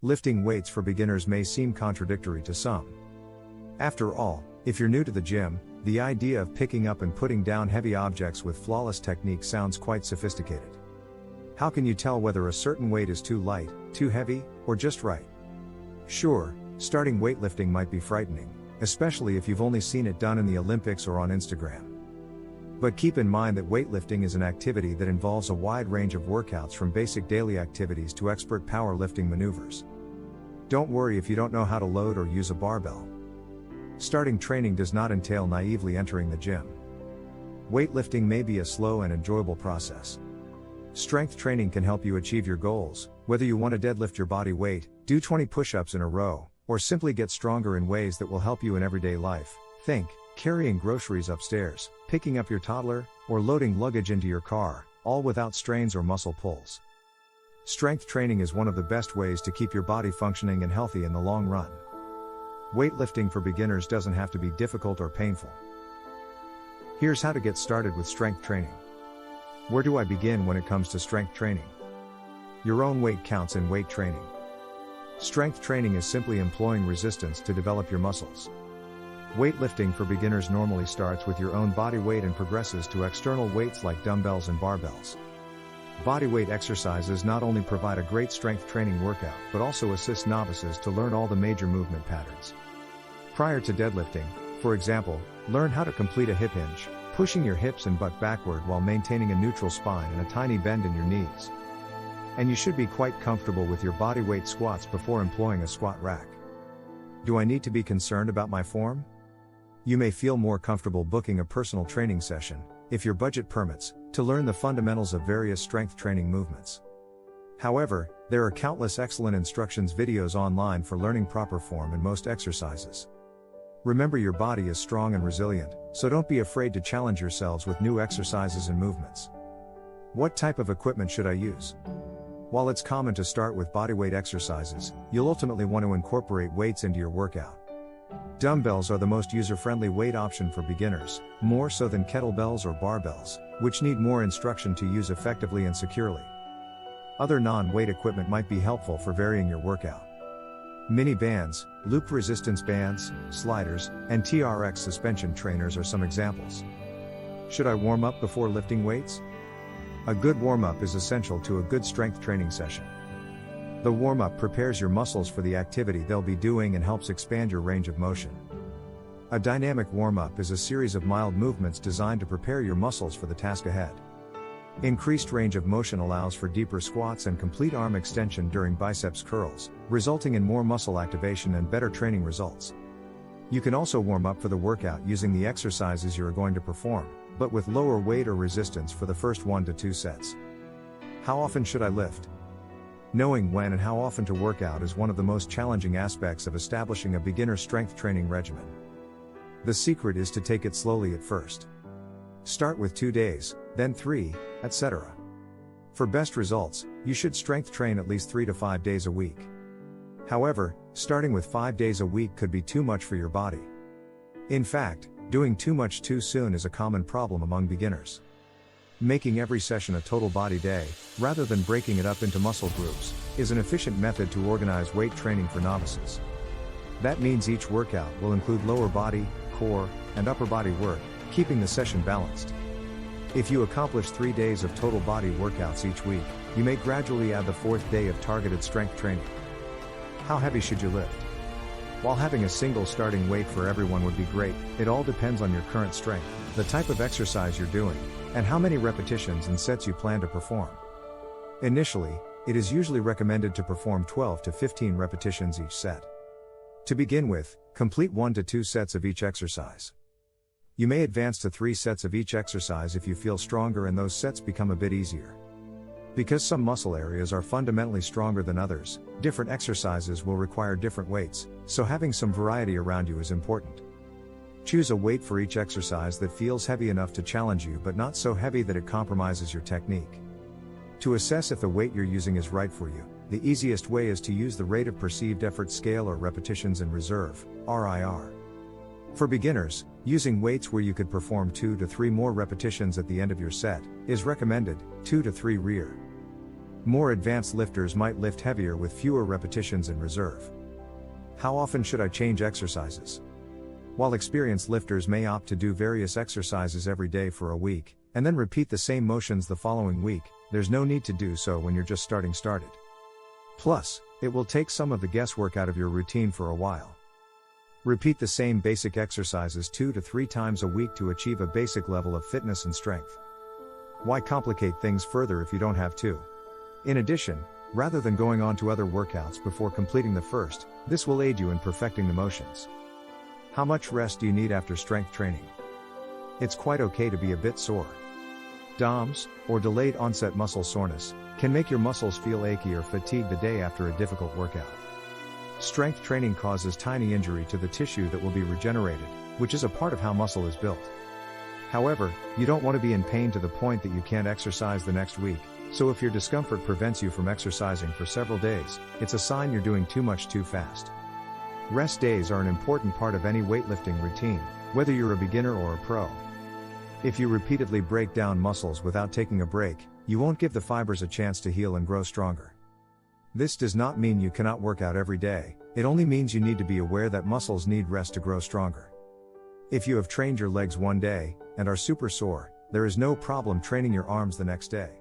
Lifting weights for beginners may seem contradictory to some. After all, if you're new to the gym, the idea of picking up and putting down heavy objects with flawless technique sounds quite sophisticated. How can you tell whether a certain weight is too light, too heavy, or just right? Sure, starting weightlifting might be frightening, especially if you've only seen it done in the Olympics or on Instagram. But keep in mind that weightlifting is an activity that involves a wide range of workouts, from basic daily activities to expert powerlifting maneuvers. Don't worry if you don't know how to load or use a barbell. Starting training does not entail naively entering the gym. Weightlifting may be a slow and enjoyable process. Strength training can help you achieve your goals, whether you want to deadlift your body weight, do 20 push-ups in a row, or simply get stronger in ways that will help you in everyday life. Think carrying groceries upstairs, picking up your toddler, or loading luggage into your car, all without strains or muscle pulls. Strength training is one of the best ways to keep your body functioning and healthy in the long run. Weightlifting for beginners doesn't have to be difficult or painful. Here's how to get started with strength training. Where do I begin when it comes to strength training? Your own weight counts in weight training. Strength training is simply employing resistance to develop your muscles. Weightlifting for beginners normally starts with your own body weight and progresses to external weights like dumbbells and barbells. Bodyweight exercises not only provide a great strength training workout but also assist novices to learn all the major movement patterns. Prior to deadlifting, for example, learn how to complete a hip hinge, pushing your hips and butt backward while maintaining a neutral spine and a tiny bend in your knees. And you should be quite comfortable with your bodyweight squats before employing a squat rack. Do I need to be concerned about my form? You may feel more comfortable booking a personal training session, if your budget permits, to learn the fundamentals of various strength training movements. However, there are countless excellent instructions videos online for learning proper form in most exercises. Remember, your body is strong and resilient, so don't be afraid to challenge yourselves with new exercises and movements. What type of equipment should I use? While it's common to start with bodyweight exercises, you'll ultimately want to incorporate weights into your workout. Dumbbells are the most user-friendly weight option for beginners, more so than kettlebells or barbells, which need more instruction to use effectively and securely. Other non-weight equipment might be helpful for varying your workout. Mini bands, loop resistance bands, sliders, and TRX suspension trainers are some examples. Should I warm up before lifting weights? A good warm-up is essential to a good strength training session. The warm-up prepares your muscles for the activity they'll be doing and helps expand your range of motion. A dynamic warm-up is a series of mild movements designed to prepare your muscles for the task ahead. Increased range of motion allows for deeper squats and complete arm extension during biceps curls, resulting in more muscle activation and better training results. You can also warm up for the workout using the exercises you are going to perform, but with lower weight or resistance for the first 1 to 2 sets. How often should I lift? Knowing when and how often to work out is one of the most challenging aspects of establishing a beginner strength training regimen. The secret is to take it slowly at first. Start with 2 days, then 3, etc. For best results, you should strength train at least 3 to 5 days a week. However, starting with 5 days a week could be too much for your body. In fact, doing too much too soon is a common problem among beginners. Making every session a total body day, rather than breaking it up into muscle groups, is an efficient method to organize weight training for novices. That means each workout will include lower body, core, and upper body work, keeping the session balanced. If you accomplish 3 days of total body workouts each week, you may gradually add the 4th day of targeted strength training. How heavy should you lift? While having a single starting weight for everyone would be great, it all depends on your current strength, the type of exercise you're doing, and how many repetitions and sets you plan to perform. Initially, it is usually recommended to perform 12 to 15 repetitions each set. To begin with, complete 1 to 2 sets of each exercise. You may advance to 3 sets of each exercise if you feel stronger and those sets become a bit easier. Because some muscle areas are fundamentally stronger than others, different exercises will require different weights, so having some variety around you is important. Choose a weight for each exercise that feels heavy enough to challenge you but not so heavy that it compromises your technique. To assess if the weight you're using is right for you, the easiest way is to use the rate of perceived effort scale or repetitions in reserve, RIR. For beginners, using weights where you could perform 2 to 3 more repetitions at the end of your set is recommended, 2 to 3 rear. More advanced lifters might lift heavier with fewer repetitions in reserve. How often should I change exercises? While experienced lifters may opt to do various exercises every day for a week, and then repeat the same motions the following week, there's no need to do so when you're just started. Plus, it will take some of the guesswork out of your routine for a while. Repeat the same basic exercises 2 to 3 times a week to achieve a basic level of fitness and strength. Why complicate things further if you don't have to? In addition, rather than going on to other workouts before completing the first, this will aid you in perfecting the motions. How much rest do you need after strength training? It's quite okay to be a bit sore. DOMS, or delayed onset muscle soreness, can make your muscles feel achy or fatigued the day after a difficult workout. Strength training causes tiny injury to the tissue that will be regenerated, which is a part of how muscle is built. However, you don't want to be in pain to the point that you can't exercise the next week, so if your discomfort prevents you from exercising for several days, it's a sign you're doing too much too fast. Rest days are an important part of any weightlifting routine, whether you're a beginner or a pro. If you repeatedly break down muscles without taking a break, you won't give the fibers a chance to heal and grow stronger. This does not mean you cannot work out every day, it only means you need to be aware that muscles need rest to grow stronger. If you have trained your legs one day, and are super sore, there is no problem training your arms the next day.